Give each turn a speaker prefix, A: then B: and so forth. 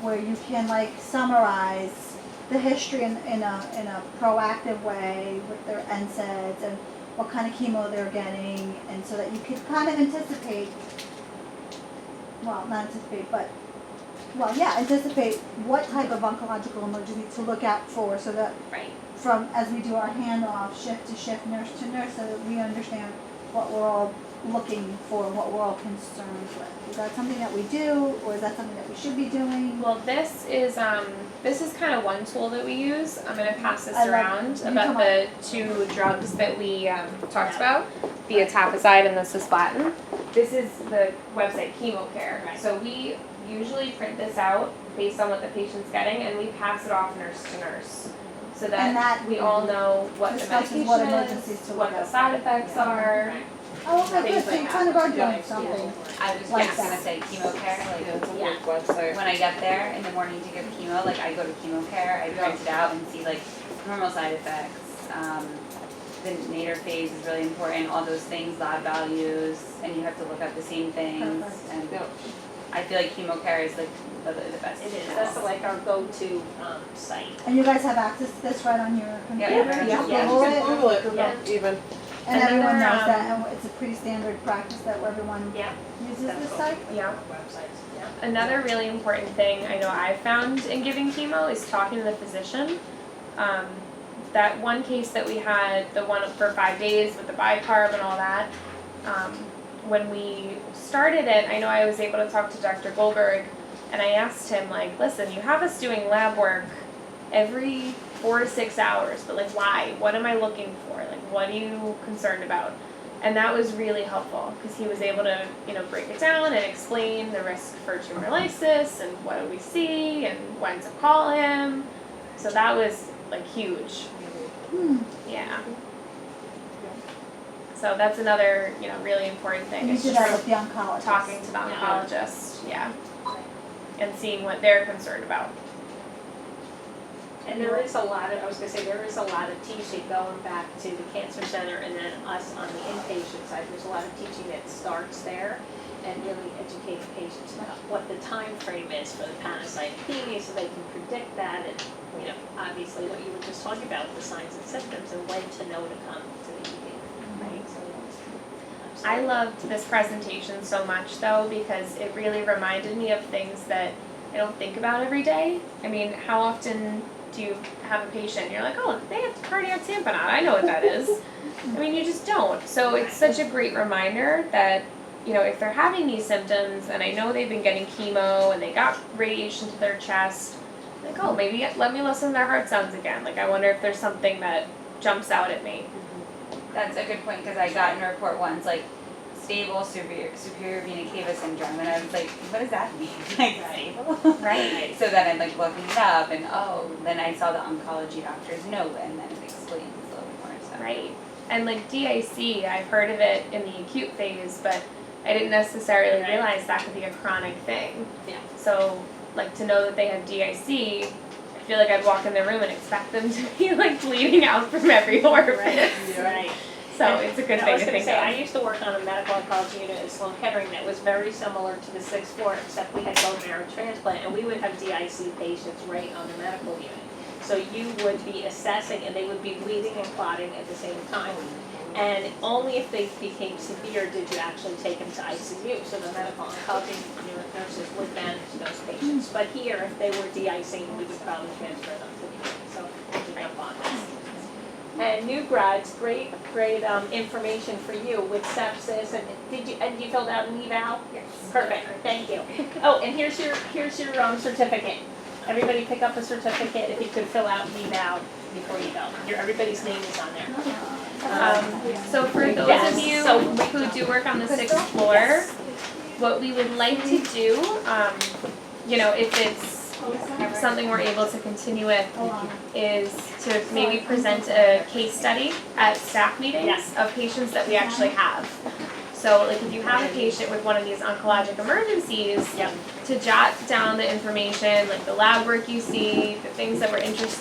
A: where you can like summarize the history in a proactive way with their NSAIDs and what kind of chemo they're getting, and so that you can kind of anticipate, well, not anticipate, but, well, yeah, anticipate what type of oncological emergency to look out for, so that
B: Right.
A: from, as we do our handoff, shift to shift, nurse to nurse, so that we understand what we're all looking for, what we're all concerned with. Is that something that we do, or is that something that we should be doing?
B: Well, this is kind of one tool that we use. I'm gonna pass this
A: I love
B: around
A: it. You
B: about
A: come
B: the two drugs that we talked about, the etoposide and the cisplatin. This is the website ChemoCare.
C: Right.
B: So we usually print this out based on what the patient's getting, and we pass it off nurse to nurse, so
A: And
B: that
A: that
B: we all know what the
A: discusses
B: medication
A: what
B: is,
A: emergencies to
B: what
A: look
B: the
A: out
B: side effects are.
C: Right.
A: Oh, okay, good,
B: things
A: so
B: like
A: you
B: that.
A: kind of are
C: Yeah.
A: doing something.
D: I was
A: Like
D: just
A: that.
D: gonna say ChemoCare, like,
E: Yeah, it's a
C: Yeah.
E: weird website.
D: when I get there in the morning to give chemo, like, I go to ChemoCare, I print it out and see like normal side effects, the nadir phase is really important, all those things, lab values, and you have to look up the same things,
A: Perfect.
D: and
E: Yep.
D: I feel like ChemoCare is like the best.
C: It is, that's like our go-to, site.
A: And you guys have access to this right on your computer?
D: Yeah,
A: You
D: yeah.
A: Google
E: You
A: it?
E: can Google it,
C: Yeah.
E: even.
A: And everyone
B: Another,
A: knows that, and it's a pretty standard practice that everyone
C: Yeah.
A: uses
C: That's
A: this
C: cool.
A: site?
B: Yeah.
C: Websites, yeah.
B: Another really important thing I know I've found in giving chemo is talking to the physician. That one case that we had, the one for 5 days with the bicarb and all that, when we started it, I know I was able to talk to Dr. Goldberg, and I asked him, like, listen, you have us doing lab work every 4 to 6 hours, but like, why? What am I looking for? Like, what are you concerned about? And that was really helpful, because he was able to, break it down and explain the risk for tumor lysis and what do we see and when to call him. So that was like huge. Yeah. So that's another, really important thing.
A: And you
B: It's
A: do
B: just
A: that with the oncologist?
B: talking to the
C: Yeah.
B: oncologist, yeah, and seeing what they're concerned about.
C: And there is a lot of, I was gonna say, there is a lot of teaching going back to the cancer center and then us on the inpatient side. There's a lot of teaching that starts there and really educating patients about what the time frame is for the pancytopenia so they can predict that and, obviously what you were just talking about, the signs and symptoms and when to know to come to the ED, right? So,
B: I loved this presentation so much though, because it really reminded me of things that I don't think about every day. I mean, how often do you have a patient and you're like, oh, they have cardiac tamponade, I know what that is. I mean, you just don't. So it's such a great reminder that, if they're having these symptoms and I know they've been getting chemo and they got radiation to their chest, like, oh, maybe let me listen to their heart sounds again. Like, I wonder if there's something that jumps out at me.
D: That's a good point, because I got in a report once, like, stable superior vena cava syndrome, and I was like, what does that mean? Like, stable?
B: Right.
D: So then I'm like looking it up, and then I saw the oncology doctor's note, and then it explains a little bit more, so.
B: Right. And like DIC, I've heard of it in the acute phase, but I didn't necessarily
C: Right.
B: realize that could be a chronic thing.
C: Yeah.
B: So, like, to know that they have DIC, I feel like I'd walk in their room and expect them to be like bleeding out from every orifice.
C: Right.
B: So it's a good
C: I
B: thing
C: was
B: to
C: gonna
B: think
C: say, I
B: of.
C: used to work on a medical oncology unit at Sloan Kettering that was very similar to the sixth floor, except we had bone marrow transplant, and we would have DIC patients right on the medical unit. So you would be assessing, and they would be bleeding and clotting at the same time. And only if they became severe did you actually take them to ICU, so the medical oncology nurses would manage those patients. But here, if they were DIC, we would probably transfer them to the unit, so we jump on that. And new grads, great information for you with sepsis, and you filled out an eval?
B: Yes.
C: Perfect, thank you. Oh, and here's your certificate. Everybody pick up a certificate if you could fill out an eval before you go. Everybody's name is on there.
B: So for those
C: Yes.
B: of you
C: So-
B: who do work on the sixth floor, what we would like to do, if it's something we're able to continue with, is to maybe present a case study at staff meetings
C: Yes.
B: of patients that we actually have. So like if you have a patient with one of these oncologic emergencies,
C: Yep.
B: to jot down the information, like the lab work you see, the things that were interesting.